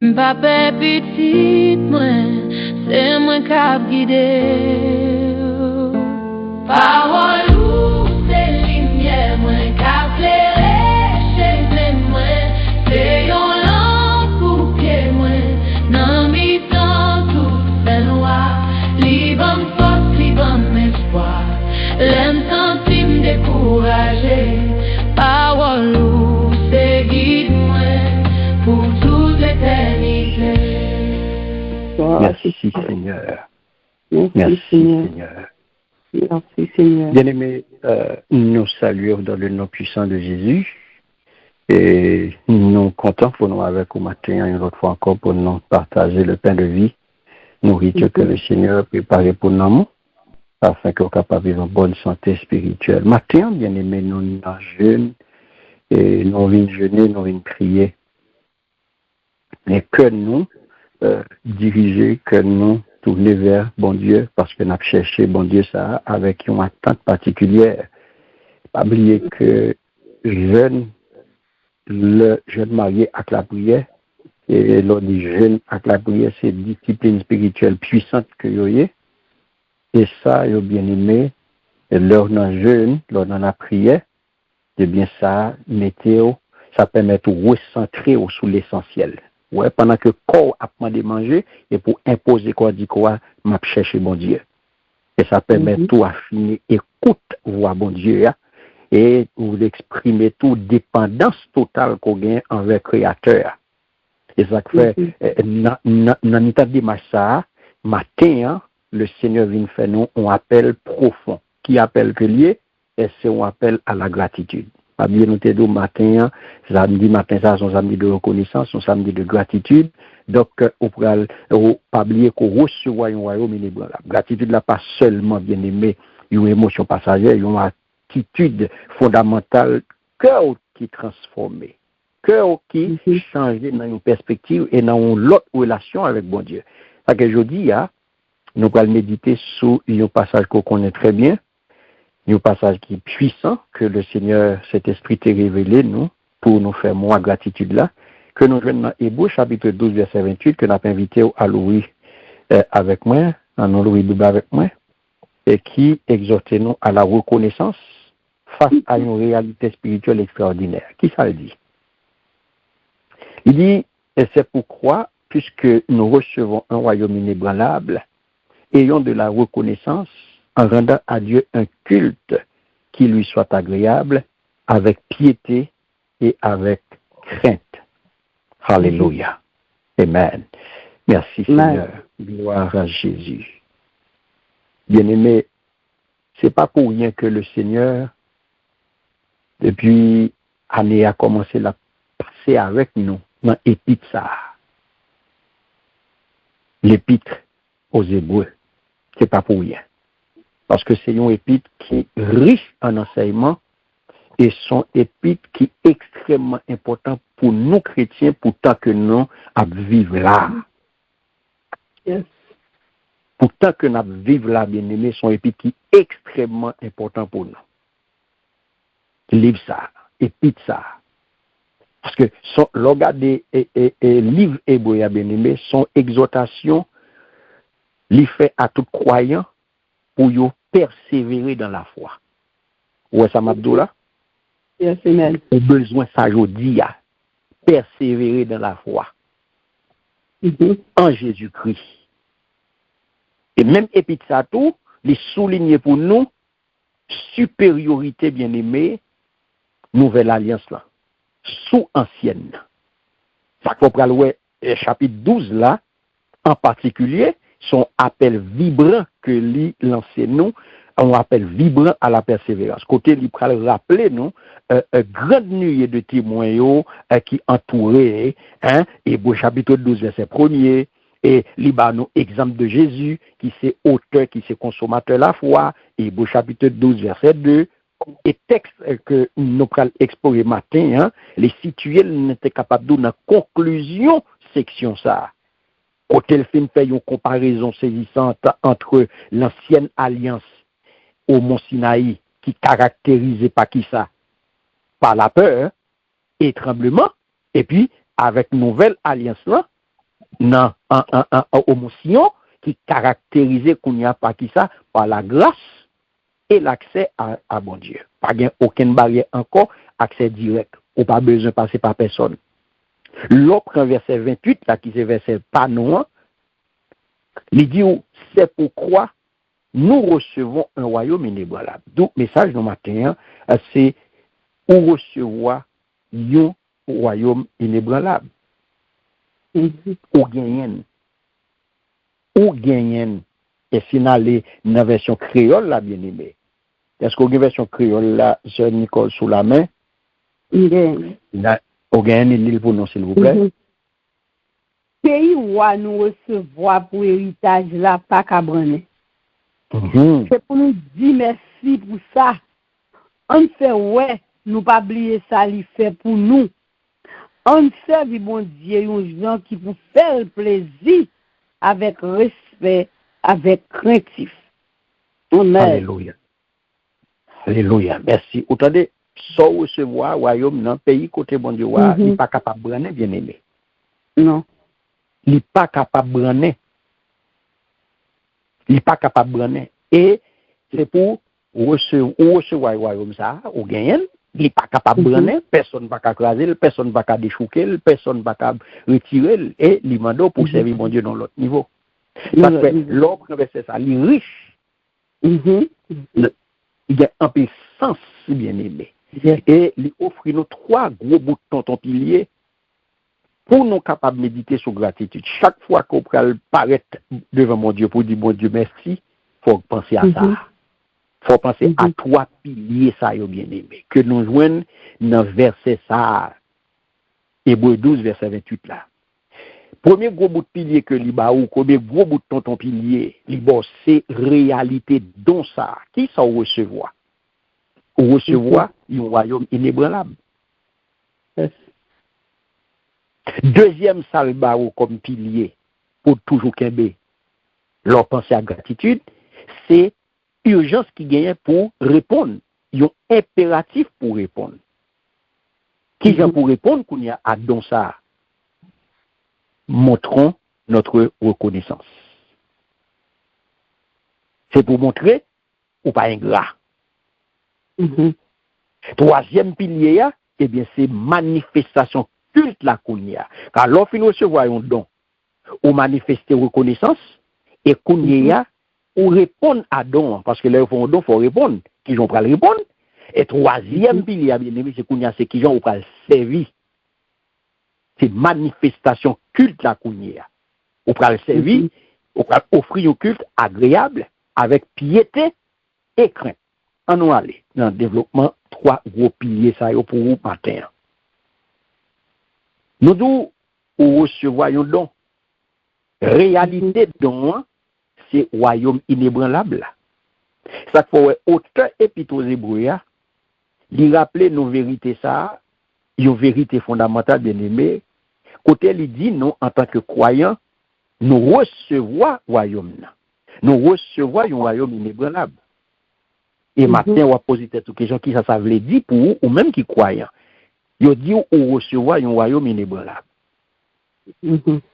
M'pape petit moi, c'est moi qui a guidé. Parole ou c'est lumière moi qui a éclairé chez moi. C'est yon lampe pour pied moi, dans mi temps tout fait noir. Liban force, liban espoir, l'aime sentim découragé. Parole ou c'est guide moi pour toute l'éternité. Merci Seigneur. Merci Seigneur. Merci Seigneur. Bien-aimés, nous saluons dans le nom puissant de Jésus et nous comptons pour nous avec au matin une autre fois encore pour nous partager le pain de vie, nourriture que le Seigneur a préparé pour nous afin qu'on soit capable de vivre en bonne santé spirituelle. Matin, bien-aimés, nous sommes jeunes et nous venons jeûner, nous venons prier. Et que nous diriger, que nous tourner vers bon Dieu, parce que nous avons cherché bon Dieu ça avec une attente particulière. Pas oublier que le jeune marié avec la prière, et l'on dit jeune avec la prière, c'est une discipline spirituelle puissante que vous avez. Et ça, vous bien aimé, lors d'un jeûne, lors de la prière, c'est bien ça, météo, ça permet de recentrer sur l'essentiel. Ouais, pendant que le corps a demandé de manger, et pour imposer quoi dit quoi, m'a cherché bon Dieu. Et ça permet tout affiner, écoute, voir bon Dieu, et vous exprimer tout dépendance totale qu'on gagne envers le Créateur. Et ça fait, dans l'état de ça, matin, le Seigneur vient faire nous un appel profond. Qui appelle que lié, et c'est un appel à la gratitude. Pas bien noté du matin, samedi matin, ça, son samedi de reconnaissance, son samedi de gratitude. Donc, on peut pas oublier qu'on reçoit un royaume inébranlable. La gratitude là, pas seulement bien aimé, une émotion passagère, une attitude fondamentale, cœur qui transformé, cœur qui change dans une perspective et dans une autre relation avec bon Dieu. Ça que je dis, nous allons méditer sur un passage qu'on connaît très bien. Un passage qui est puissant, que le Seigneur, cet esprit t'a révélé, nous, pour nous faire moins gratitude là, que nous venons dans Hébreux, chapitre 12, verset 28, que nous avons invité à louer avec moi, à nous louer Bible avec moi, et qui exhorte nous à la reconnaissance face à une réalité spirituelle extraordinaire. Qui ça le dit? Il dit, et c'est pourquoi, puisque nous recevons un royaume inébranlable, ayons de la reconnaissance en rendant à Dieu un culte qui lui soit agréable, avec piété et avec crainte. Alléluia. Amen. Merci Seigneur. Gloire à Jésus. Bien-aimé, c'est pas pour rien que le Seigneur, depuis l'année, a commencé à passer avec nous dans l'épître ça. L'épître aux Hébreux. C'est pas pour rien. Parce que c'est une épître qui est riche en enseignement et son épître qui est extrêmement important pour nous chrétiens, pourtant que nous vivons là. Yes. Pourtant que nous vivons là, bien-aimé, son épître qui est extrêmement important pour nous. Livre ça, épître ça. Parce que regardez livre hébreu, bien-aimé, son exhortation, l'y fait à tout croyant pour y persévérer dans la foi. Ouais, ça m'a dit là? Yes, amen. On a besoin, ça aujourd'hui, persévérer dans la foi. En Jésus-Christ. Et même épître ça tout, les souligner pour nous, supériorité bien-aimée, nouvelle alliance là, sous ancienne. Ça qu'on prend le chapitre 12 là, en particulier, son appel vibrant que lui lancé nous, on appelle vibrant à la persévérance. Côté lui pral rappeler nous grande nuée de témoins qui entouraient et au chapitre 12 verset 1er et Libanon exemple de Jésus qui c'est auteur qui c'est consommateur de la foi et au chapitre 12 verset 2 et texte que nous pral explorer matin les situés n'étaient capables de donner conclusion section ça. Côté le film fait une comparaison saisissante entre l'ancienne alliance au Mont Sinaï, qui caractérisait par qui ça? Par la peur et tremblement, et puis avec nouvelle alliance là, dans en émotion qui caractérisait qu'on n'y a pas qui ça par la grâce et l'accès à bon Dieu. Pas aucune barrière encore, accès direct. Ou pas besoin de passer par personne. L'autre verset 28, là, qui c'est verset pas non, il dit c'est pourquoi nous recevons un royaume inébranlable. Donc, message de matin, c'est où recevoir un royaume inébranlable. Ou gagner. Et si dans la version créole, là, bien aimé. Est-ce qu'on a une version créole, là, Sœur Nicole, sous la main? Ou gagner l'île pour nous, s'il vous plaît? Pays où nous recevoir pour héritage, là, pas qu'à branler. C'est pour nous dire merci pour ça. On fait, ouais, nous pas oublier ça, il fait pour nous. On serve, bon Dieu, un gens qui vous fait le plaisir avec respect, avec craintif. Amen. Alléluia. Alléluia. Merci. Attendez, sans recevoir royaume dans le pays côté bon Dieu, il n'est pas capable de branler, bien aimé. Non. Il n'est pas capable de branler. Il n'est pas capable de branler. Et c'est pour recevoir le royaume ça, ou gagner. Il n'est pas capable de branler. Personne ne va craser, personne ne va déchouquer, personne ne va retirer. Et il m'a pour servir mon Dieu dans l'autre niveau. Parce que l'autre verset ça, il est riche. Il y a un peu de sens, bien aimé. Et il offre nous 3 gros bouts de tonton pilier pour nous capables de méditer sur gratitude. Chaque fois qu'on peut paraître devant mon Dieu pour dire mon Dieu merci, il faut penser à ça. Il faut penser à 3 piliers, ça, bien aimé. Que nous joignons dans verset ça, Hébreux 12, verset 28 là. Premier gros bout de pilier que l'Iba ou premier gros bout de tonton pilier, l'Iba, c'est réalité dans ça. Qui ça recevoir? Ou recevoir un royaume inébranlable. Yes. Deuxième salba ou comme pilier pour toujours qu'aimer leur pensée à gratitude, c'est urgence qui gagne pour répondre. Ils ont impératif pour répondre. Qui vient pour répondre qu'on y a à dans ça? Montrons notre reconnaissance. C'est pour montrer ou pas ingrat. Troisième pilier, eh bien, c'est manifestation culte la kounia. Car lorsque nous recevons un don, ou manifester reconnaissance, et kounia, ou répondre à don, parce que là, au don, il faut répondre. Qui vont pas répondre. Et troisième pilier, bien aimé, c'est kounia, c'est qui vont pas servir. C'est manifestation culte la kounia. Ou pas le servir, ou pas offrir un culte agréable, avec piété et crainte. On nous aller dans le développement 3 gros piliers ça pour vous matin. Nous devons recevoir un don. Réalité don, c'est royaume inébranlable. Ça fait autant épître aux Hébreux, il rappelle nos vérités ça, une vérité fondamentale bien aimée. Côté il dit nous en tant que croyants, nous recevons royaume. Nous recevons un royaume inébranlable. Et maintenant, on va poser cette question qui ça veut dire pour vous, ou même qui croyant. Il dit ou recevoir un royaume inébranlable.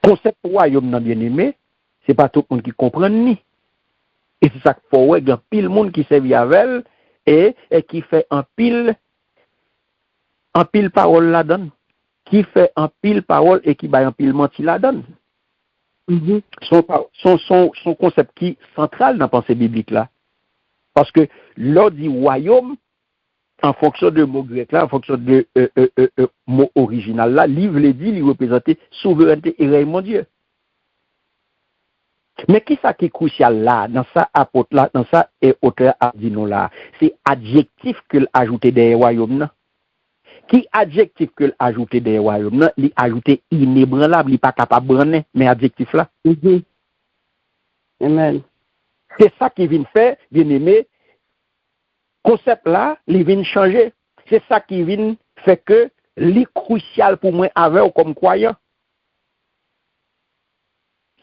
Concept royaume non bien aimé, c'est pas tout le monde qui comprend ni. Et c'est ça qu'il faut ouais, il y a pile monde qui servent avec elle et qui fait un pile parole là-dedans. Qui fait un pile parole et qui bat un pile menti là-dedans. Son concept qui est central dans la pensée biblique là. Parce que l'on dit royaume, en fonction de mot grec là, en fonction de mot original là, livre les dit, il représente souveraineté et règne mon Dieu. Mais qui ça qui est crucial là, dans ça apôtre là, dans ça et auteur a dit non là, c'est adjectif que l'ajouter des royaumes là. Qui adjectif que l'ajouter des royaumes là, l'ajouter inébranlable, il pas capable de branler, mais adjectif là. Amen. C'est ça qui vient faire, bien aimé, concept là, il vient changer. C'est ça qui vient faire que c'est crucial pour moi avec comme croyant.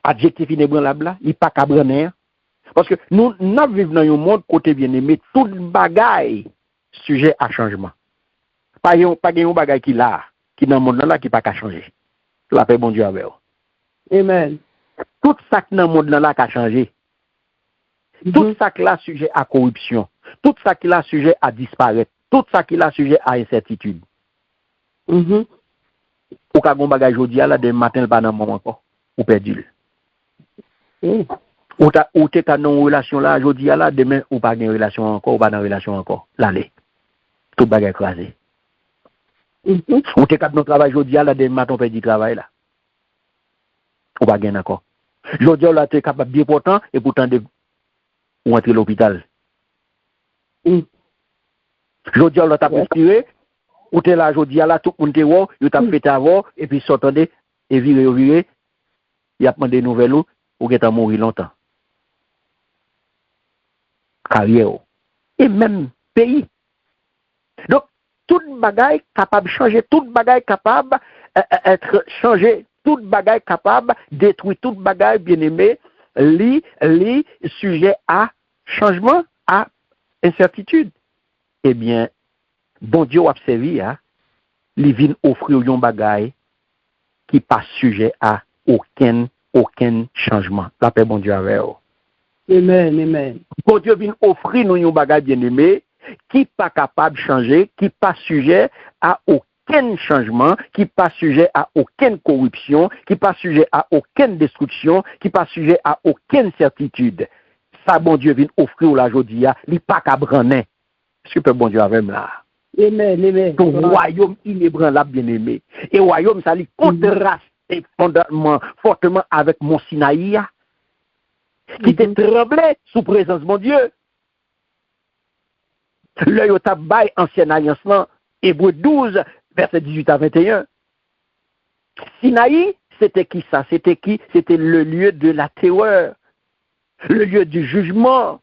Adjectif inébranlable là, il n'est pas qu'à branler. Parce que nous vivons dans un monde côté bien aimé, tout le bagaille sujet à changement. Pas un bagaille qui là, qui dans le monde là qui pas qu'à changer. La paix bon Dieu avec vous. Amen. Tout ça qui dans le monde là a changé. Tout ça qui est sujet à corruption. Tout ça qui est sujet à disparaître. Tout ça qui est sujet à incertitude. Ou ka gon bagay jodi là demain matin pas dans moment encore. Ou perdu. Ou te ka non relation là jodi là demain ou pas gen relation encore ou pas dans relation encore. L'aller. Tout bagay écrasé. Ou te ka non travail jodi là demain matin perdu travail là. Ou pas gen encore. Jodi là tu es capable bien pourtant et pourtant de ou entrer l'hôpital. Jodi là tu as respiré ou t'es là jodi là tout monde te wo, yo t'a fait avant et puis s'entendez et virer, il a demandé nouvelles ou qui t'a mourir longtemps. Carrière et même pays. Donc toute bagaille capable changer, toute bagaille capable être changé, toute bagaille capable détruire, toute bagaille bien-aimé, li sujet à changement, à incertitude. Eh bien, bon Dieu a servi, li vin offrir yon bagaille qui pas sujet à aucun changement. La paix bon Dieu avec vous. Amen, amen. Bon Dieu vient offrir nous un bagage bien-aimé qui pas capable de changer, qui pas sujet à aucun changement, qui pas sujet à aucune corruption, qui pas sujet à aucune destruction, qui pas sujet à aucune certitude. Ça bon Dieu vient offrir la jodia, li pas ka branner. Super bon Dieu avec là. Amen, amen. Ton royaume inébranlable bien-aimé. Et royaume ça li contrasté fortement avec mon Sinaï. Qui te tremblait sous présence de mon Dieu. L'œil au tabac, ancienne alliance, Hébreu 12, verset 18 à 21. Sinaï, c'était qui ça? C'était qui? C'était le lieu de la terreur, le lieu du jugement.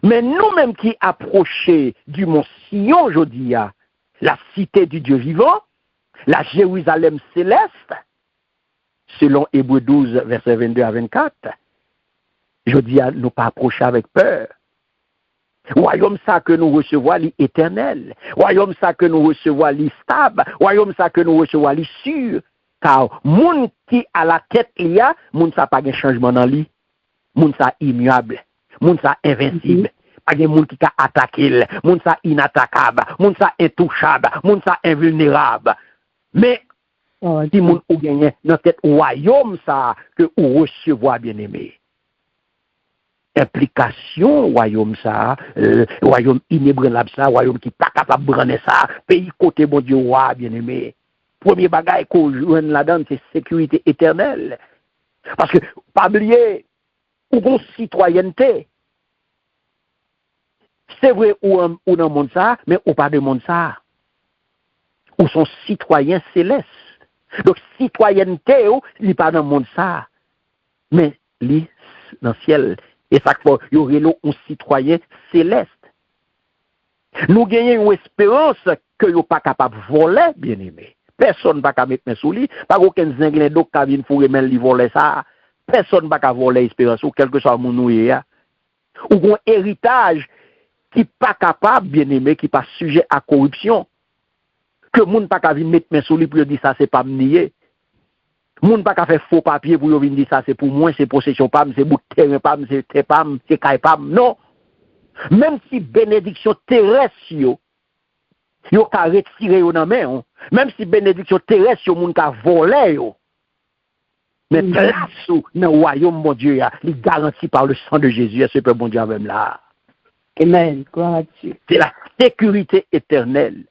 Mais nous-mêmes qui approchons du mont Sion aujourd'hui, la cité du Dieu vivant, la Jérusalem céleste, selon Hébreu 12, verset 22 à 24, je dis à nous pas approcher avec peur. Royaume ça que nous recevons l'éternel. Royaume ça que nous recevons li stable. Royaume ça que nous recevons li sûr. Car moun qui à la tête il y a, moun ça pas de changement dans lui. Moun ça immuable. Moun ça invincible. Pas de moun qui a attaqué. Moun ça inattaquable. Moun ça intouchable. Moun ça invulnérable. Mais si moun ou gagné dans cette royaume ça que ou recevoir bien aimé. Implication royaume ça, royaume inébranlable ça, royaume qui pas capable de branler ça, pays côté bon Dieu roi bien-aimé. Premier bagage qu'on joue là-dedans, c'est sécurité éternelle. Parce que pas oublier ou gon citoyenneté. C'est vrai ou dans monde ça, mais ou pas de monde ça. Ou sont citoyens célestes. Donc citoyenneté ou li pas dans monde ça, mais li dans ciel. Et ça qu'il y aurait un citoyen céleste. Nous gagnons une espérance que nous pas capable de voler, bien aimé. Personne ne va mettre mes sous lui. Pas aucun zinglin d'eau qui vient pour remettre voler ça. Personne ne va voler l'espérance ou quel que soit mon noué. Ou un héritage qui pas capable, bien aimé, qui pas sujet à corruption. Que moun pas venir mettre mes sous lui pour dire ça c'est pas nier. Moun pas faire faux papier pour venir dire ça c'est pour moi, c'est possession pas, c'est bout de terrain pas, c'est terre pas, c'est caille pas. Non. Même si bénédiction terrestre yo ka retirer yo nan main, même si bénédiction terrestre yo moun ka voler yo. Mais place ou dans le royaume mon Dieu ya, il garanti par le sang de Jésus, ce peuple bon Dieu même là. Amen. Gloire à Dieu. C'est la sécurité éternelle.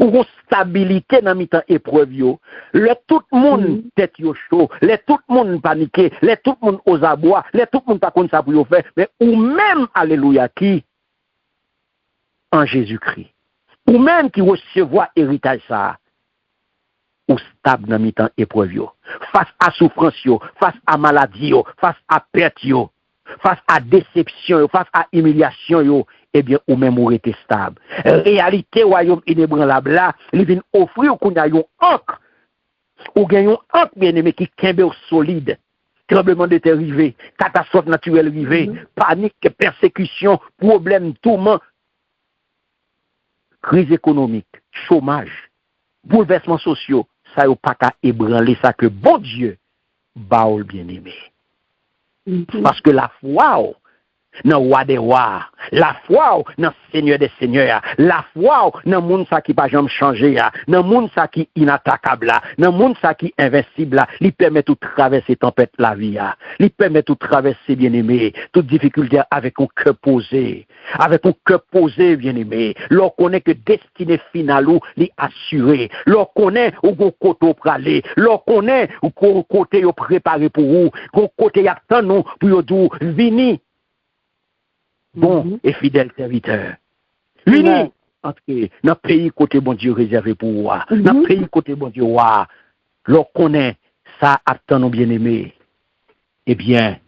Ou une stabilité dans mi-temps épreuve yo. Le tout le monde tête yo chaud, le tout le monde paniqué, le tout le monde aux abois, le tout le monde pas comme ça pour yo faire, mais ou même alléluia qui en Jésus-Christ. Ou même qui recevoir héritage ça. Ou stable dans mi-temps épreuve yo. Face à souffrance yo, face à maladie yo, face à perte yo, face à déception yo, face à humiliation yo. Eh bien, ou même ou rete stable. Réalité, royaume inébranlable là, il vient offrir qu'on a yon ancre. Ou gen yon ancre bien aimé qui kembe solide. Tremblement de terre rivé, catastrophe naturelle rivé, panique, persécution, problème, tourment, crise économique, chômage, bouleversements sociaux, ça yo pas qu'à ébranler ça que bon Dieu baoul bien-aimé. Parce que la foi dans roi des rois, la foi dans seigneur des seigneurs, la foi dans monde ça qui pas jamais changer, dans monde ça qui inattaquable, dans monde ça qui invincible, lui permet tout traverser tempête la vie, lui permet tout traverser bien-aimé, toute difficulté avec un cœur posé, bien-aimé. L'on connaît que destinée finale ou li assuré, l'on connaît où gon côté pour aller, l'on connaît où côté yo préparé pour vous, gon côté y attend nous pour yo dou vini. Bon et fidèle serviteur. Vini entrer dans pays côté bon Dieu réservé pour moi. Dans pays côté bon Dieu roi. L'on connaît ça attend nous bien-aimés. Eh bien,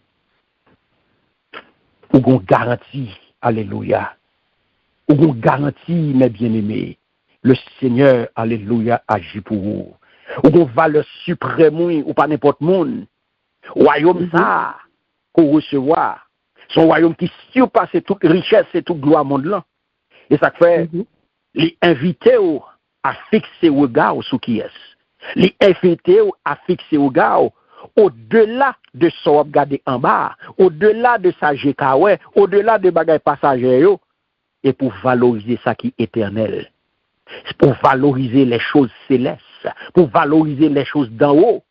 ou gon garantie, alléluia. Ou gon garantie mes bien-aimés. Le Seigneur, alléluia, agit pour vous. Ou gon valeur suprême ou pas n'importe monde. Royaume ça qu'on recevoir. Son royaume qui surpasse toute richesse et toute gloire monde là. Et ça fait les inviter à fixer le regard sur qui est. Les inviter à fixer le regard au-delà de son regarder en bas, au-delà de sa GKW, au-delà de bagages passagers et pour valoriser ça qui est éternel. Pour valoriser les choses célestes, pour valoriser les choses d'en haut.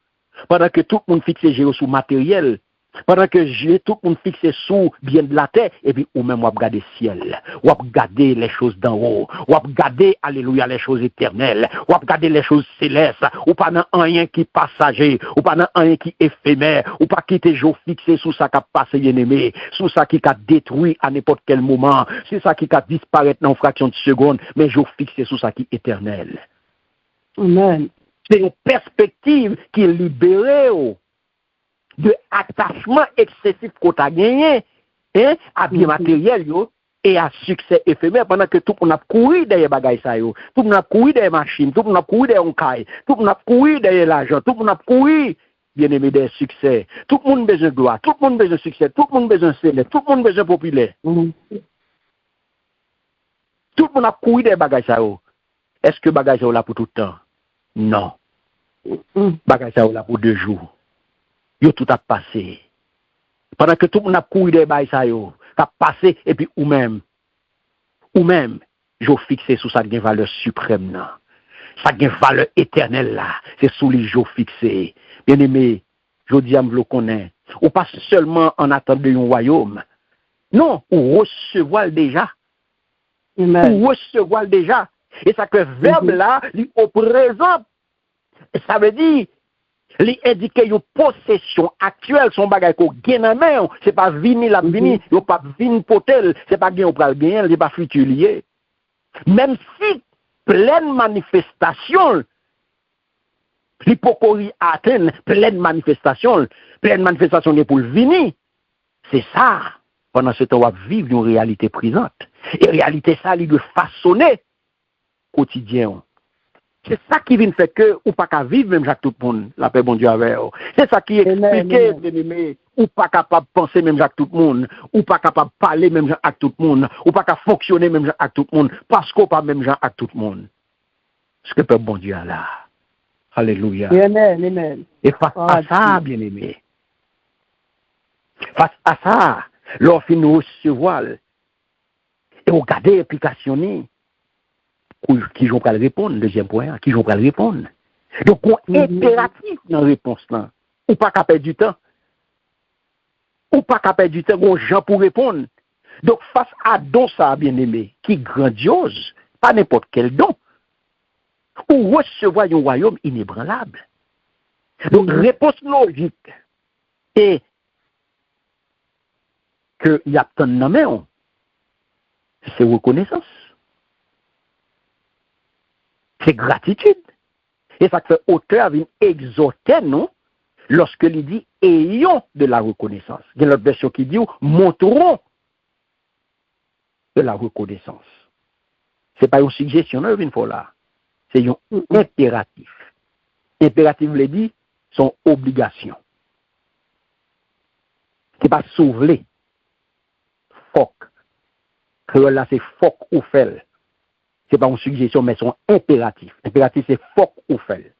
Pendant que tout le monde fixe sur matériel, pendant que tout le monde fixe sous bien de la terre, et puis ou même on regarder le ciel, ou regarder les choses d'en haut, ou regarder, alléluia, les choses éternelles, ou regarder les choses célestes, ou pas dans rien qui est passager, ou pas dans rien qui est éphémère, ou pas qui est toujours fixé sous ça qui a passé bien-aimé, sous ça qui a détruit à n'importe quel moment, c'est ça qui a disparaître dans une fraction de seconde, mais toujours fixé sous ça qui est éternel. Amen. C'est une perspective qui est libérée de attachement excessif qu'on a gagné à bien matériel et à succès éphémère pendant que tout le monde a couru derrière bagaille ça tout le monde a couru derrière machine, tout le monde a couru derrière un caille, tout le monde a couru derrière l'argent, tout le monde a couru bien aimé des succès, tout le monde besoin de gloire, tout le monde besoin de succès, tout le monde besoin de célèbre, tout le monde besoin de populaire. Tout le monde a couru derrière bagaille ça Est-ce que bagaille ça là pour tout le temps? Non. Bagaille ça là pour 2 jours. Yo tout a passé. Pendant que tout le monde a couru des bails ça yo, a passé et puis ou même, yo fixé sous ça qui a valeur suprême là. Ça qui a valeur éternelle là, c'est sous les jours fixés. Bien aimé, je dis à me le connaît. Ou pas seulement en attendant d'un royaume. Non, ou recevoir déjà. Ou recevoir déjà. Et ça que verbe là, il au présent. Ça veut dire li indiquer une possession actuelle son bagay ko gen en main, c'est pas vini la vini, yo pas vini potel, c'est pas gen ou pral gen, c'est pas futur lié. Même si pleine manifestation l'hypocorie atteint pleine manifestation est pour le vini. C'est ça. Pendant ce temps on va vivre une réalité présente. Et réalité ça il doit façonner quotidien. C'est ça qui vient faire que ou pas qu'à vivre même Jacques tout le monde, la paix bon Dieu avec. C'est ça qui explique bien-aimé, ou pas capable de penser même Jacques tout le monde, ou pas capable de parler même Jacques tout le monde, ou pas capable de fonctionner même Jacques tout le monde, parce qu'on pas même Jacques tout le monde. Ce que peut bon Dieu a là. Alléluia. Amen. Et face à ça, bien-aimé, face à ça, lorsque nous recevons et regarder l'application, qui j'ont pas le répondre, deuxième point, qui j'ont pas le répondre. Donc, on impératif dans la réponse là. Ou pas qu'à perdre du temps. On gens pour répondre. Donc, face à don ça, bien aimé, qui est grandiose, pas n'importe quel don, ou recevoir un royaume inébranlable. Donc, réponse logique est que y a tant de main, c'est reconnaissance. C'est gratitude. Et ça fait auteur vient exhorter nous lorsque il dit ayons de la reconnaissance. Il y a l'autre version qui dit montrons de la reconnaissance. Ce n'est pas une suggestion, non, une fois là. C'est un impératif. Impératif veut dire son obligation. Ce n'est pas sauver. Foc. Créole là, c'est foc ou fel. Ce n'est pas une suggestion, mais son impératif. Impératif, c'est foc ou fel.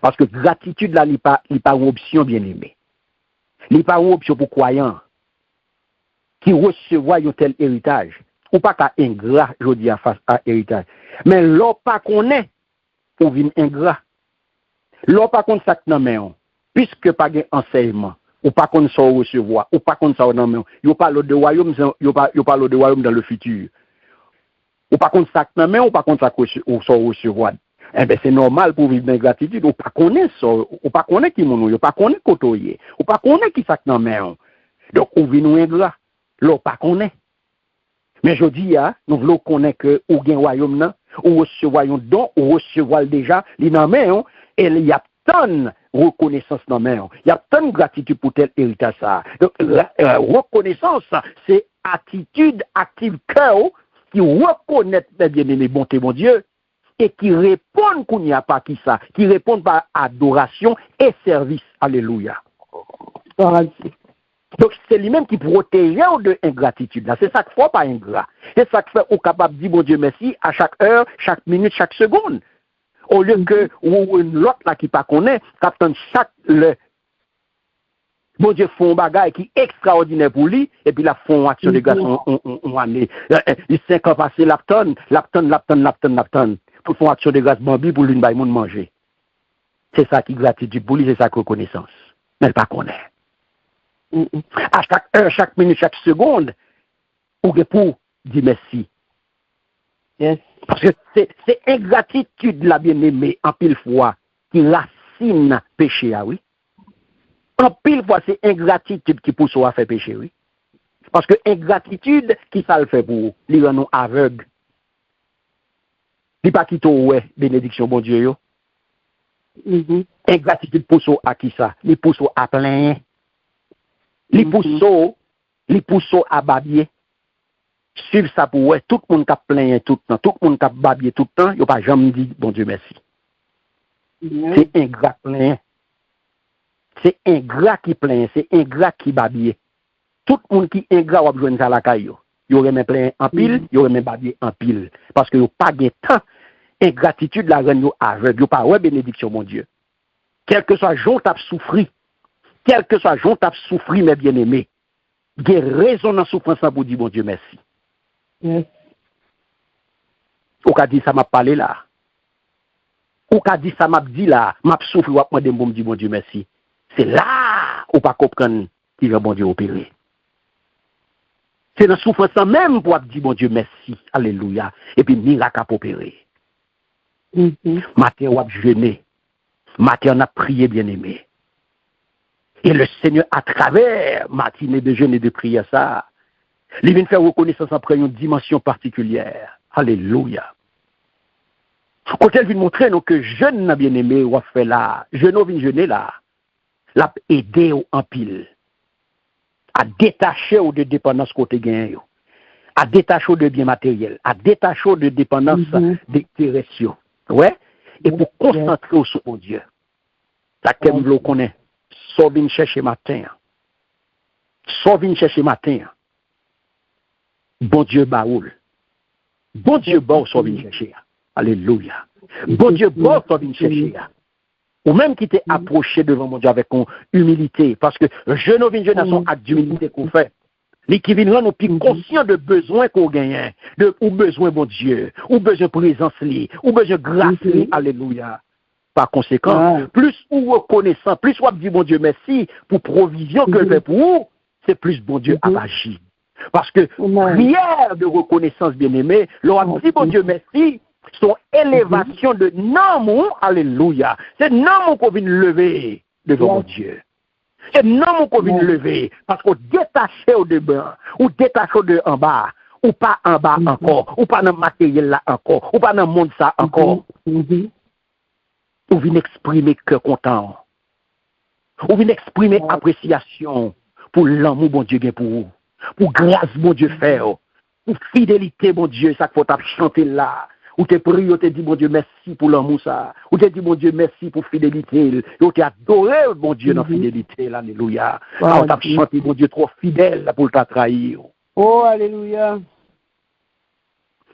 Parce que gratitude, là, il pas une option, bien aimé. Il n'est pas une option pour croyants qui recevoir un tel héritage. Ou pas qu'à ingrat, je dis, face à héritage. Mais l'on pas connaît, ou vient ingrat. L'on pas connaît ça dans main, puisque pas de enseignement, ou pas connaît ça recevoir, ou pas connaît ça dans main. Yo parle de royaume, yo parle de royaume dans le futur. Ou pas connaît ça dans main, ou pas connaît ça recevoir. Eh ben c'est normal pour vivre d'ingratitude, ou pas connaît ça, ou pas connaît qui mon ou pas connaît côtoyer, ou pas connaît qui ça dans main. Donc ou vient nous ingrat, l'on pas connaît. Mais je dis, nous voulons connaître que ou gain royaume nan, ou recevoir un don, ou recevoir déjà, li nan men, et il y a tant de reconnaissance dans men, il y a tant de gratitude pour tel héritage ça. Donc, reconnaissance, c'est attitude active cœur qui reconnaît bien aimé bonté mon Dieu, et qui répond qu'on n'y a pas qui ça, qui répond par adoration et service. Alléluia. Donc, c'est lui-même qui protège de ingratitude. C'est ça qu'il faut pas ingrat. C'est ça qui fait qu'on est capable de dire, bon Dieu, merci, à chaque heure, chaque minute, chaque seconde. Au lieu que, ou une l'autre là qui pas connaît, capte chaque, bon Dieu, font un bagage qui est extraordinaire pour lui, et puis la font action de grâce, on année. Les 5 ans passés, l'aptonne, pour faire action de grâce, bambi, pour lui, monde manger. C'est ça qui est gratitude pour lui, c'est ça qui est reconnaissance. Mais elle pas connaît. À chaque heure, chaque minute, chaque seconde, pour dire merci. Yes. Parce que c'est ingratitude, la bien-aimée, en pile fois, qui racine péché, oui. En pile fois, c'est ingratitude qui pousse à faire péché, oui. Parce que ingratitude, qui ça le fait pour vous? Il rend nous aveugles. Il pas quitter, ouais, bénédiction, bon Dieu, yo. Ingratitude pousse à qui ça? Il pousse à plein. Les pousseaux à babier. Suivre ça pour ouais, tout le monde qui plaint tout le temps, tout le monde qui babier tout le temps, il n'y a pas jamais dit bon Dieu merci. C'est ingrat plaint. C'est ingrat qui plaint, c'est ingrat qui babier. Tout le monde qui ingrat va besoin ça la caille. Il y aurait même plaint en pile, il y aurait même babier en pile. Parce que il n'y a pas de temps. Ingratitude la rend aveugle. Il n'y a pas ouais bénédiction mon Dieu. Quel que soit jour t'as souffri. Quel que soit jour t'as souffri, mes bien-aimés, il y a raison dans souffrance pour dire, bon Dieu, merci. Yes. Ou qu'a dit ça m'a parlé là. Ou qu'a dit ça m'a dit là, m'a souffri, ou m'a dit, bon Dieu, merci. C'est là, ou pas comprendre qui va bon Dieu opérer. C'est dans souffrance même pour dire, bon Dieu, merci. Alléluia. Et puis, miracle à opérer. Matin, ou a jeûné. Matin, on a prié, bien-aimé. Et le Seigneur, à travers matinée de jeûne et de prière, ça, il vient faire reconnaissance après une dimension particulière. Alléluia. Quand elle vient montrer nous que jeûne n'a bien aimé, ou a fait là, jeûne vient jeûner là, l'a aidé en pile, à détacher ou de dépendance côté gain, à détacher de biens matériels, à détacher de dépendance des terrestres. Ouais? Et pour concentrer sur mon Dieu. Ça qu'elle vous connaît. Soit vient chercher matin. Soit vient chercher matin. Bon Dieu baoul. Bon Dieu baoul soit vient chercher. Alléluia. Bon Dieu baoul soit vient chercher. Ou même qui t'est approché devant mon Dieu avec humilité. Parce que je ne viens pas son acte d'humilité qu'on fait. Les qui viennent nous plus conscients de besoin qu'on gagne. Ou besoin bon Dieu. Ou besoin présence li. Ou besoin grâce li. Alléluia. Par conséquent, plus ou reconnaissant, plus ou dit bon Dieu merci pour provision que fait pour vous, c'est plus bon Dieu à agir. Parce que prière de reconnaissance bien-aimé, l'on dit bon Dieu merci, son élévation de non, alléluia. C'est non qu'on vient lever devant mon Dieu. C'est non qu'on vient lever parce qu'on détache au dehors, ou détache au de en bas, ou pas en bas encore, ou pas dans le matériel là encore, ou pas dans le monde ça encore. Ou vient exprimer que content. Ou vient exprimer appréciation pour l'amour bon Dieu bien pour vous. Pour grâce bon Dieu faire. Pour fidélité bon Dieu, ça qu'il faut chanter là. Ou te prié, ou te dit bon Dieu merci pour l'amour ça. Ou te dit bon Dieu merci pour fidélité. Ou te adoré bon Dieu dans fidélité. Alléluia. Ou t'a chanté bon Dieu trop fidèle pour t'a trahir. Oh, alléluia.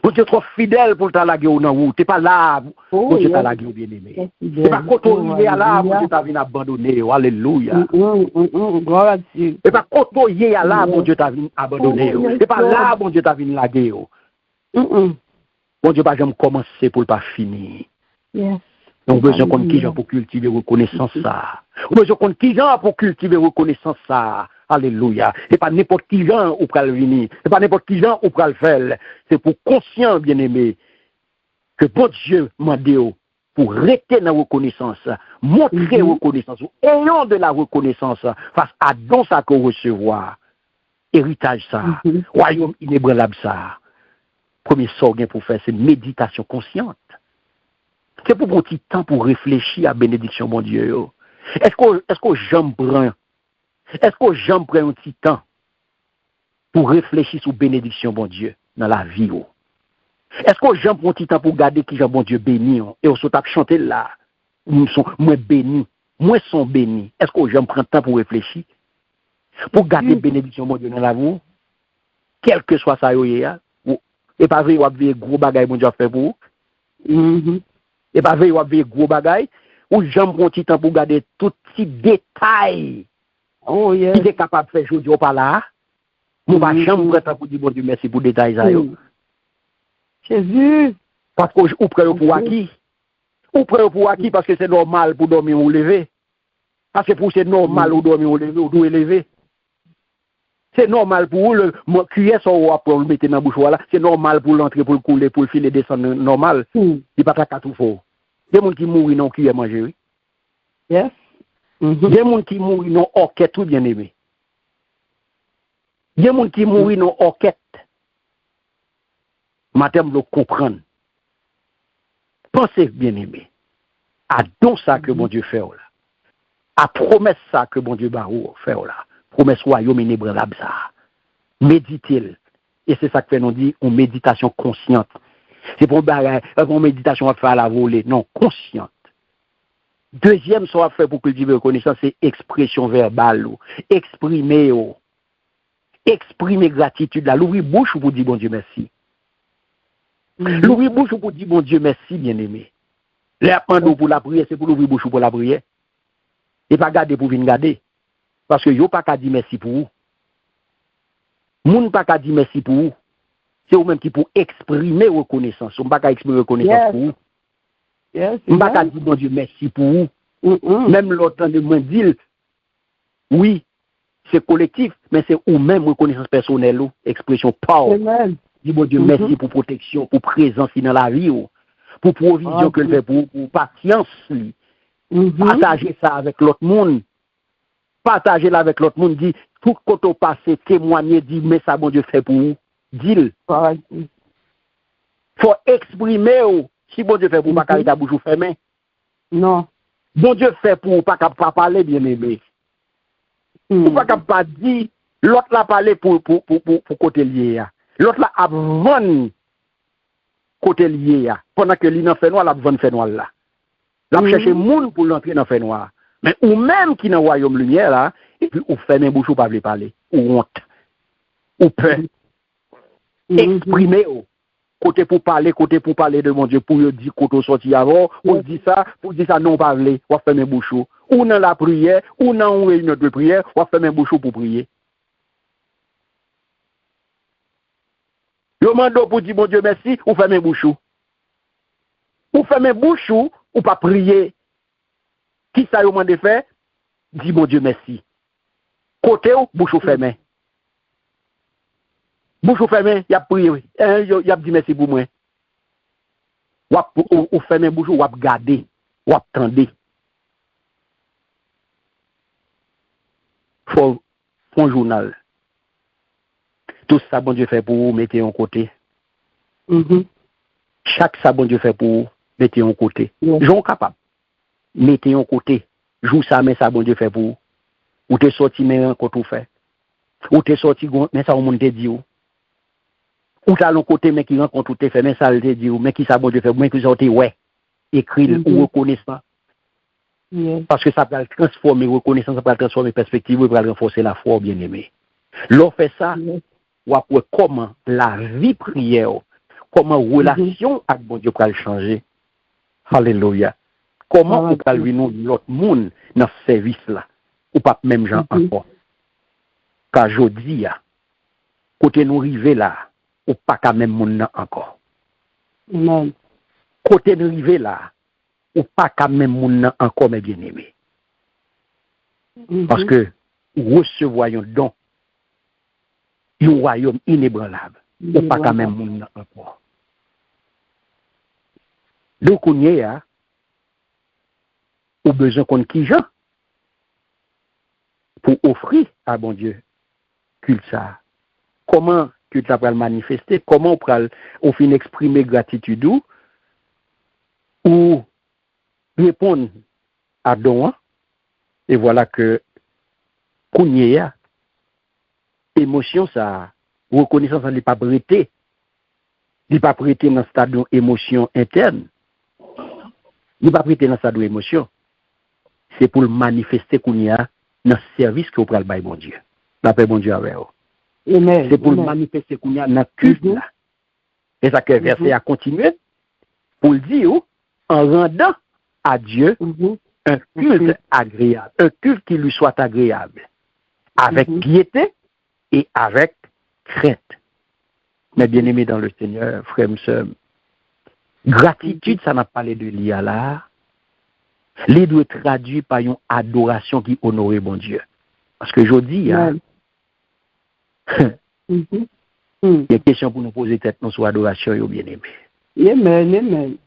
Bon Dieu trop fidèle pour ta laguer ou non ou t'es pas là bon Dieu t'a lagué bien aimé. C'est pas quand on arrive à là bon Dieu t'a venu abandonner. Alléluia. Gloire à Dieu. C'est pas quand on y est à là bon Dieu t'a venu abandonner. C'est pas là bon Dieu t'a venu laguer. Bon Dieu pas jamais commencer pour pas finir. Yes. Donc besoin qu'on qui gens pour cultiver reconnaissance ça. Besoin qu'on qui gens pour cultiver reconnaissance ça. Alléluia. C'est pas n'importe qui gens ou pral venir. C'est pas n'importe qui gens ou pral faire. C'est pour conscient bien-aimé que bon Dieu m'a dit pour rester dans la reconnaissance, montrer reconnaissance, ayant de la reconnaissance face à don ça qu'on recevoir. Héritage ça. Royaume inébranlable ça. Premier sort pour faire c'est méditation consciente. C'est pour un petit temps pour réfléchir à bénédiction mon Dieu. Est-ce que j'en prends un petit temps pour réfléchir sur bénédiction mon Dieu dans la vie? Est-ce que j'en prends un petit temps pour garder qui mon Dieu béni et on se tape chanter là? Nous sommes moins bénis, moins sont bénis. Est-ce que j'en prends temps pour réfléchir? Pour garder bénédiction mon Dieu dans la vie? Quel que soit ça, et pas vrai, vous avez gros bagaille mon Dieu a fait pour vous. Et pas vrai, vous avez gros bagaille. Ou j'en prends un petit temps pour garder tout petit détail. Oh, yes. Qui est capable de faire aujourd'hui par là, nous ne pouvons jamais prendre pour dire bon Dieu merci pour les détails. Jésus. Parce que vous prenez pour acquis. Vous prenez pour acquis parce que c'est normal pour dormir ou lever. Parce que pour c'est normal ou dormir ou lever, ou doit lever. C'est normal pour vous, le cuillère sur pour le mettre dans la bouche. C'est normal pour l'entrer, pour le couler, pour le filer, descendre normal. Il n'y a pas de tout fort. Il y a des gens qui mourent dans le cuillère manger, oui. Yes. Il y a des gens qui mourent dans l'orquette, tout bien aimé. Il y a des gens qui mourent dans l'orquette. Matin, je comprendre. Pensez bien aimé. À don ça que mon Dieu fait là. À promesse ça que mon Dieu barou fait là. Promesse royaume inébranlable ça. Méditez. Et c'est ça que fait nous dit une méditation consciente. C'est pour une méditation à faire à la volée. Non, consciente. Deuxième, ça va faire pour cultiver la connaissance, c'est expression verbale. Exprimer. Exprimer gratitude. L'ouvrir bouche pour dire bon Dieu merci. L'ouvrir bouche pour dire bon Dieu merci, bien-aimé. L'apprendre pour la prière, c'est pour l'ouvrir bouche pour la prière. Et pas garder pour venir garder. Parce que yo pas qu'à dire merci pour vous. Moun pas qu'à dire merci pour vous. C'est vous même qui pour exprimer reconnaissance. On pas qu'à exprimer reconnaissance pour vous. On pas qu'à dire bon Dieu merci pour vous. Même l'autre de moi dire oui, c'est collectif, mais c'est ou même reconnaissance personnelle, expression power. Dis bon Dieu merci pour protection, pour présence dans la vie, pour provision que le fait pour patience. Partager ça avec l'autre monde. Partager là avec l'autre monde, dit tout côté passé, témoigner, dit mais ça bon Dieu fait pour vous. Dis-le. Faut exprimer si bon Dieu fait pour pas carrer ta bouche fermée. Non. Bon Dieu fait pour pas parler bien aimé. Ou pas dire l'autre l'a parlé pour côté lié. L'autre là a vendre côté lié. Pendant que lui dans fait noir, la vendre fait noir là. L'a chercher monde pour l'entrer dans fait noir. Mais ou même qui dans royaume lumière là, et puis ou ferme bouche ou pas veut parler, ou honte, ou peur. Exprimer côté pour parler de mon Dieu, pour dire côté sorti avant, pour dire ça non parler, ou fermer bouche ou dans la prière, ou dans une réunion de prière, ou fermer bouche pour prier. Yo mando pour dire mon Dieu merci, ou fermer bouche ou fermer bouche ou pas prier. Qui ça yo mande faire? Dis mon Dieu merci. Côté ou bouche fermée. Bouche fermée, y a prié, y a dit merci pour moi. Ou fermé bouche ou garder, ou attendre. Faut un journal. Tout ça bon Dieu fait pour vous, mettez en côté. Chaque ça bon Dieu fait pour vous, mettez en côté. J'en capable. Mettez en côté. Joue ça, mais ça bon Dieu fait pour vous. Ou t'es sorti, mais encore tout fait. Ou t'es sorti, mais ça au monde te dit. Ou t'as l'autre côté, mais qui rencontre tout te fait, mais ça te dit. Mais qui ça bon Dieu fait, mais qui sorti, ouais. Écrit ou reconnaissant. Parce que ça peut transformer reconnaissance, ça peut transformer perspective, ça peut renforcer la foi, bien aimé. L'on fait ça, ou après comment la vie prière, comment relation avec bon Dieu peut changer. Alléluia. Comment on peut vivre l'autre monde dans ce service là ou pas même gens encore. Car aujourd'hui côté nous arriver là ou pas quand même monde encore. Amen. Côté nous arriver là ou pas quand même monde encore mes bien-aimés. Parce que recevoyons donc un royaume inébranlable. Ou pas quand même monde encore. Donc on y a ou besoin qu'on qui gens pour offrir à bon Dieu culte ça. Comment culte ça va le manifester? Comment on peut au fin exprimer gratitude ou répondre à don? Et voilà que Kounyea, émotion ça, reconnaissance ça n'est pas prêté. Il n'est pas prêté dans ce stade d'émotion interne. Il n'est pas prêté dans ce stade d'émotion. C'est pour le manifester Kounyea dans le service que vous prenez le bon Dieu. La paix bon Dieu avec vous. C'est pour le manifester Kounyea dans le culte là. Et ça que le verset a continué pour le dire en rendant à Dieu un culte agréable, un culte qui lui soit agréable, avec piété et avec crainte. Mais bien aimé dans le Seigneur, frère, sœur, gratitude, ça n'a pas parlé de l'IA là. Les doit traduire par une adoration qui honore bon Dieu. Parce que je dis, il y a une question pour nous poser tête sur adoration, bien aimé. Amen, amen.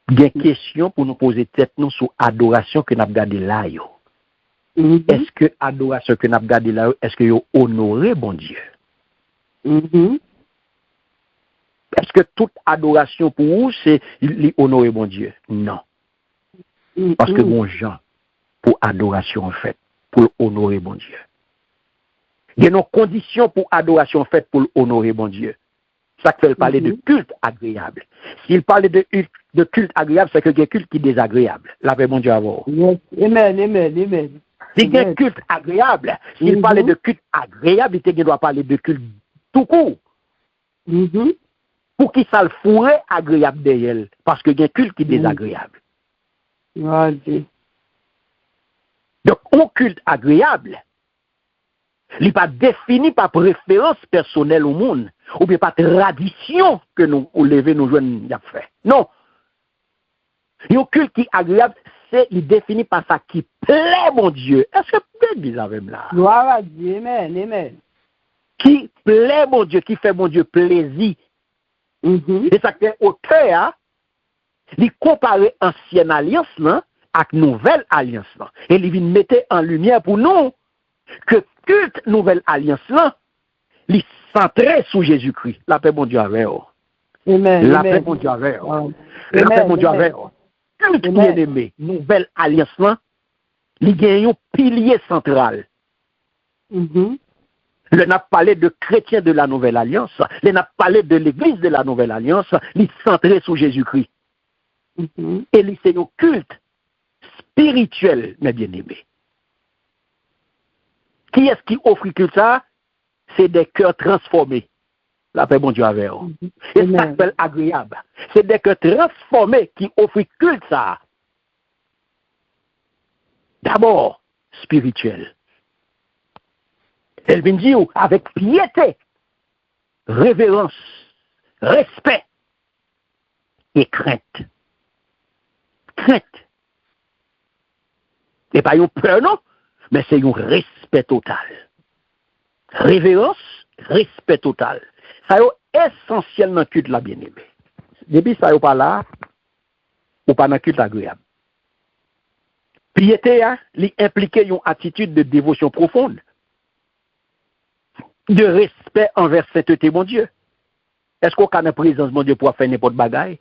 Il y a une question pour nous poser tête sur adoration que nous avons gardé là. Est-ce que adoration que nous avons gardé là, est-ce que vous honorez bon Dieu? Est-ce que toute adoration pour vous, c'est honorer bon Dieu? Non. Parce que bon gens, pour adoration en fait, pour honorer bon Dieu. Il y a nos conditions pour adoration en fait, pour honorer bon Dieu. Ça fait parler de culte agréable. S'il parle de culte agréable, c'est que il y a culte qui est désagréable. La paix bon Dieu à vous. Amen, amen, amen. S'il y a culte agréable, s'il parle de culte agréable, il doit parler de culte tout court. Pour qu'il ça le fourrait agréable derrière. Parce que il y a un culte qui est désagréable. Donc, un culte agréable, il n'est pas défini par préférence personnelle au monde, ou bien par tradition que nous levons nos jeunes a fait. Non. Un culte qui est agréable, c'est il défini par ça qui plaît mon Dieu. Est-ce que vous êtes bizarre même là? Gloire à Dieu, amen, amen. Qui plaît mon Dieu, qui fait mon Dieu plaisir. Et ça fait auteur, il compare ancienne alliance là avec nouvelle alliance là. Et il vient mettre en lumière pour nous que culte nouvelle alliance là, il centré sur Jésus-Christ. La paix bon Dieu avec vous. Amen. La paix bon Dieu avec vous. La paix bon Dieu avec vous. Culte bien aimé, nouvelle alliance là, il gagne un pilier central. Le n'a parlé de chrétiens de la nouvelle alliance, le n'a parlé de l'église de la nouvelle alliance, il centré sur Jésus-Christ. Et il c'est un culte spirituel, mes bien-aimés. Qui est-ce qui offre culte ça? C'est des cœurs transformés. La paix bon Dieu avec vous. Et ça s'appelle agréable. C'est des cœurs transformés qui offrent culte ça. D'abord, spirituel. Elle vient dire avec piété, révérence, respect et crainte. Crainte. Et pas une peur, non, mais c'est un respect total. Révérence, respect total. Ça est essentiellement culte la bien-aimée. Depuis ça n'est pas là, ou pas dans culte agréable. Piété, il implique une attitude de dévotion profonde, de respect envers sainteté, mon Dieu. Est-ce qu'on a la présence, mon Dieu, pour faire n'importe bagaille?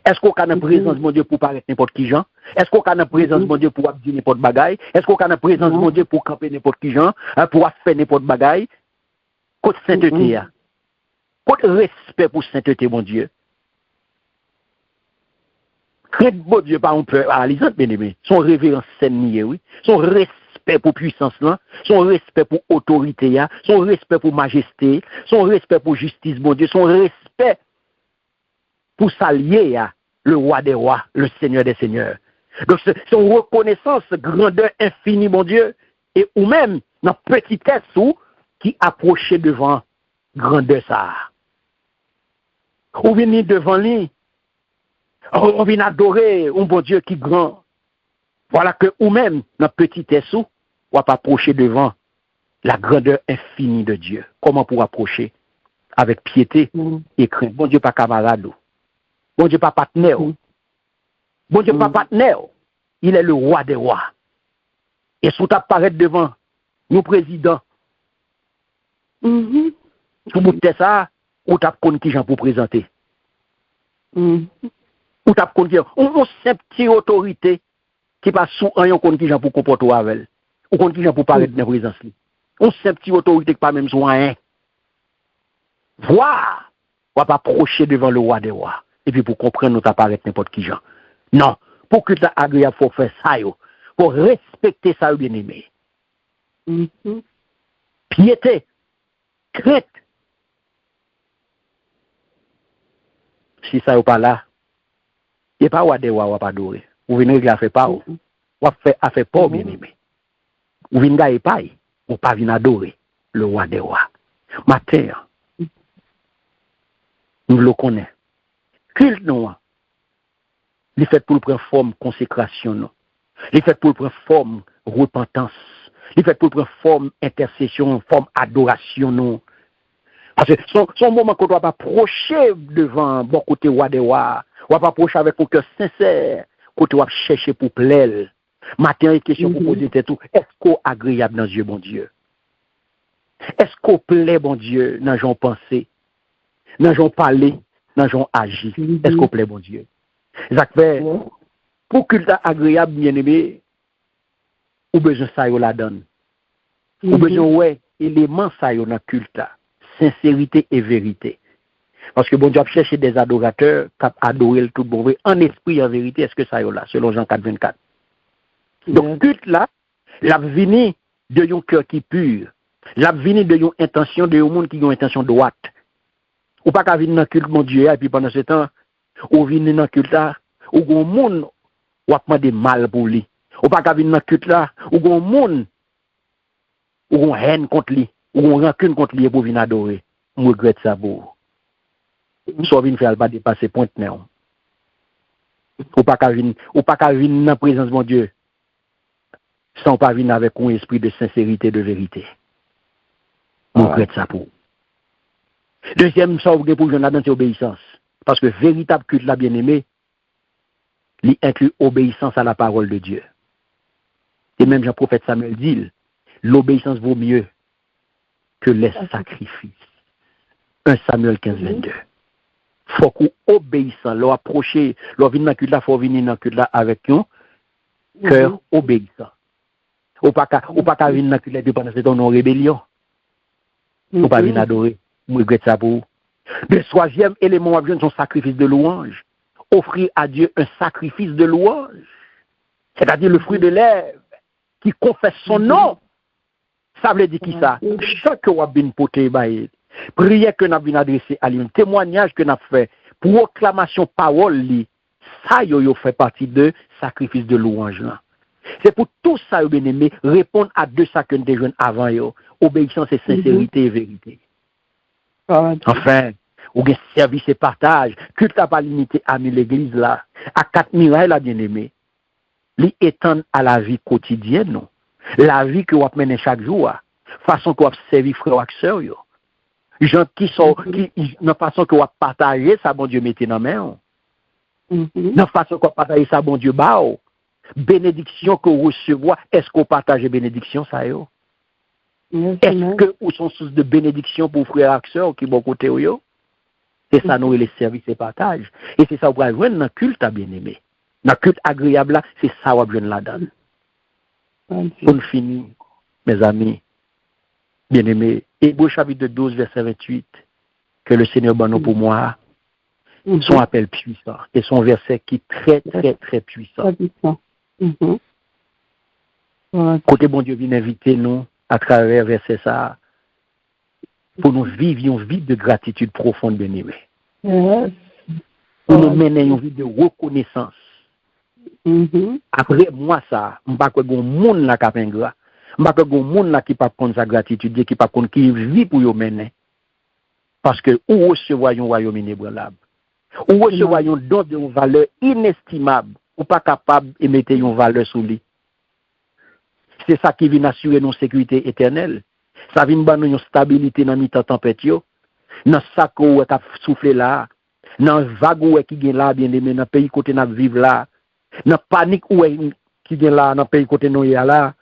Est-ce qu'on a la présence, mon Dieu, pour paraître n'importe qui gens? Est-ce qu'on a la présence, mon Dieu, pour dire n'importe bagaille? Est-ce qu'on a la présence, mon Dieu, pour camper n'importe qui gens? Pour faire n'importe bagaille? Côté sainteté, côté respect pour sainteté, mon Dieu. Crainte, bon Dieu, par un peu paralysante, bien aimé. Son révérence saine, oui. Son respect pour puissance, là. Son respect pour autorité, son respect pour majesté, son respect pour justice, bon Dieu. Son respect pour s'allier à le roi des rois, le Seigneur des seigneurs. Donc, c'est une reconnaissance, grandeur infinie, mon Dieu, et ou même, dans petitesse qui approchait devant grandeur ça. Ou venir devant lui, on vient adorer un bon Dieu qui est grand. Voilà que ou même, dans petitesse on va approcher devant la grandeur infinie de Dieu. Comment pour approcher? Avec piété et crainte. Bon Dieu pas camarade. Bon Dieu pas partenaire. Bon Dieu pas partenaire. Il est le roi des rois. Et sous apparaître devant nos présidents. Pour vous dire ça, ou t'as connu qui j'en pour présenter. Ou t'as connu on simple petite autorité qui passe sous un connu qui j'en pour comporter avec elle. Ou connu qui j'en pour paraître dans la présence. On simple petite autorité qui pas même sous un. Voir, on va pas approcher devant le roi des rois. Et puis pour comprendre, nous t'apparaître n'importe qui gens. Non, pour que ça agréable, il faut faire ça, pour respecter ça, bien aimé. Piété, crainte. Si ça n'est pas là, il n'y a pas roi des rois, on va pas adorer. Ou venez la faire pas, ou faire pas, bien aimé. Ou venez gagner pas, ou pas venir adorer le roi des rois. Matin, nous le connaissons. Culte nous, il fait pour prendre forme consécration nous. Il fait pour prendre forme repentance. Il fait pour prendre forme intercession, forme adoration nous. Parce que son moment qu'on doit pas approcher devant bon côté roi des rois, on va pas approcher avec un cœur sincère, côté on va chercher pour plaire. Matin, une question pour poser tout. Est-ce qu'on agréable dans Dieu, bon Dieu? Est-ce qu'on plaît, bon Dieu, dans j'en pensé, dans j'en parlé, dans j'en agi? Est-ce qu'on plaît, bon Dieu? Ça fait, pour culte agréable, bien aimé, ou besoin ça yo la donne. Ou besoin ouais, élément ça yo dans culte, sincérité et vérité. Parce que bon Dieu a cherché des adorateurs qui adorent le tout bon vrai en esprit et en vérité. Est-ce que ça yo là, selon Jean 4:24? Donc culte là, la vini de yon cœur qui pur, la vini de yon intention de yon monde qui ont intention droite. Ou pas qu'à venir dans culte mon Dieu et puis pendant ce temps ou venir dans culte là, ou gon monde ou a demandé mal pour lui. Ou pas qu'à venir dans culte là, ou gon monde ou gon haine contre lui, ou gon rancune contre lui pour venir adorer. Je regrette ça pour. Soit venir faire pas dépasser point non. Ou pas qu'à venir dans la présence de mon Dieu sans pas venir avec un esprit de sincérité, de vérité. Je regrette ça pour. Deuxième, ça ouvre pour Jonathan, c'est obéissance. Parce que véritable culte, la bien-aimé, il inclut obéissance à la parole de Dieu. Et même Jean-Prophète Samuel dit, l'obéissance vaut mieux que les sacrifices. 1 Samuel 15:22. Faut qu'on obéissant, l'on approcher, l'on vient dans le culte là, faut venir dans le culte là avec un cœur obéissant. Ou pas qu'à venir dans le culte là, puis pendant ce temps, on rébellion. Ou pas venir adorer. Je regrette ça pour. Le troisième élément, on a son sacrifice de louange. Offrir à Dieu un sacrifice de louange. C'est-à-dire le fruit de lèvres qui confesse son nom. Ça veut dire qui ça? Chaque fois que poté baïd. Prière que nous avons adressée à lui, un témoignage que nous avons fait, proclamation parole, ça yo fait partie de sacrifice de louange là. C'est pour tout ça, bien aimé, répondre à deux ça que nous avons avant yo, obéissance et sincérité et vérité. Enfin, ou bien service et partage, culte n'a pas limité à l'église là, à 4 mirailles là, bien aimé, li étend à la vie quotidienne, non? La vie que vous menez chaque jour, façon que vous servir frère et sœur yo. Gens qui sont, dans façon que vous partagez ça, bon Dieu, mettez dans la main. Dans façon que vous partagez ça, bon Dieu, bao. Bénédiction que vous recevez, est-ce que vous partagez bénédiction, ça yo? Est-ce que vous sont source de bénédiction pour frères et sœurs qui sont côté yo? C'est ça, nous, les services et partage. Et c'est ça, vous avez joué dans le culte, bien aimé. Dans le culte agréable, là, c'est ça, vous avez joué la donne. On finit, mes amis, bien aimés. Hébreux chapitre 12, verset 28, que le Seigneur banne pour moi, son appel puissant. Et son verset qui est très, très, très puissant. Côté bon Dieu vient inviter nous à travers verset ça, pour nous vivre une vie de gratitude profonde, bien aimé. Pour nous mener une vie de reconnaissance. Après moi ça, je ne sais pas que les gens là qui ont ingrat. Je ne sais pas que les gens là qui pas prendre sa gratitude, qui pas prendre qui vit pour yo mener. Parce que ou recevoir un royaume inébranlable. Ou recevoir un don de valeur inestimable, ou pas capable de mettre une valeur sur lui. C'est ça qui vient assurer nos sécurité éternelle. Ça vient nous une stabilité dans mi-temps tempête yo. Dans ça qu'on a soufflé là, dans vague qui gagne là bien aimé dans pays côté n'a vivre là, dans panique qui gagne là dans pays côté nous ya là.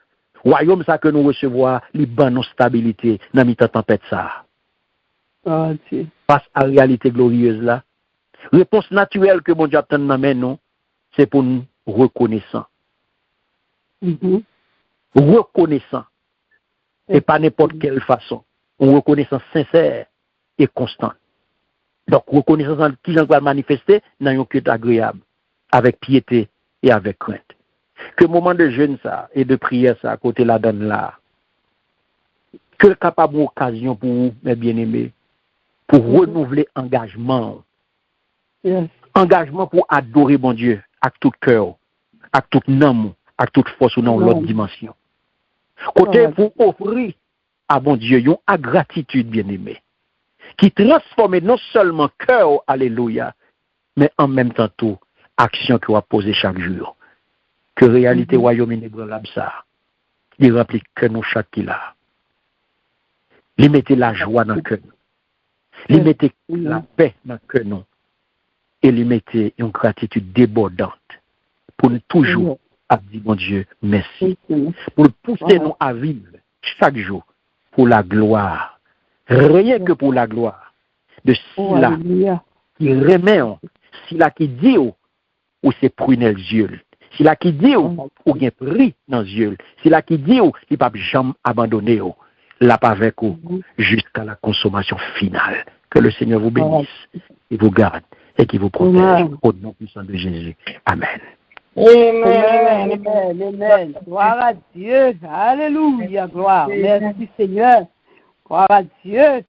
Royaume ça que nous recevoir, li ban nos stabilité dans mi-temps tempête ça. Face à la réalité glorieuse là. Réponse naturelle que mon Dieu attend dans nous, c'est pour nous reconnaissant. Reconnaissant. Et pas n'importe quelle façon. Une reconnaissance sincère et constante. Donc, reconnaissance qui j'en va manifester dans un culte agréable, avec piété et avec crainte. Que moment de jeûne ça et de prière ça à côté la donne là. Que capable occasion pour vous, mes bien-aimés, pour renouveler engagement. Engagement pour adorer mon Dieu avec tout cœur, avec toute âme, avec toute force dans l'autre dimension. Côté pour offrir à mon Dieu une gratitude bien-aimée qui transforme non seulement cœur, alléluia, mais en même temps tout action que va poser chaque jour. Que réalité royaume inébranlable ça, il remplit que nous chaque qui là. Il mettait la joie dans le cœur. Il mettait la paix dans le cœur nous. Et lui mettait une gratitude débordante pour nous toujours dire mon Dieu merci. Pour nous pousser nous à vivre chaque jour pour la gloire. Rien que pour la gloire de cela qui remet, cela qui dit ou c'est prunel yeux. Cela qui dit ou bien pris dans yeux. Cela qui dit ou il ne peut jamais abandonner là avec vous jusqu'à la consommation finale. Que le Seigneur vous bénisse et vous garde et qui vous protège au nom puissant de Jésus. Amen. Amen. Amen. Gloire à Dieu. Alléluia. Gloire. Merci Seigneur. Gloire à Dieu.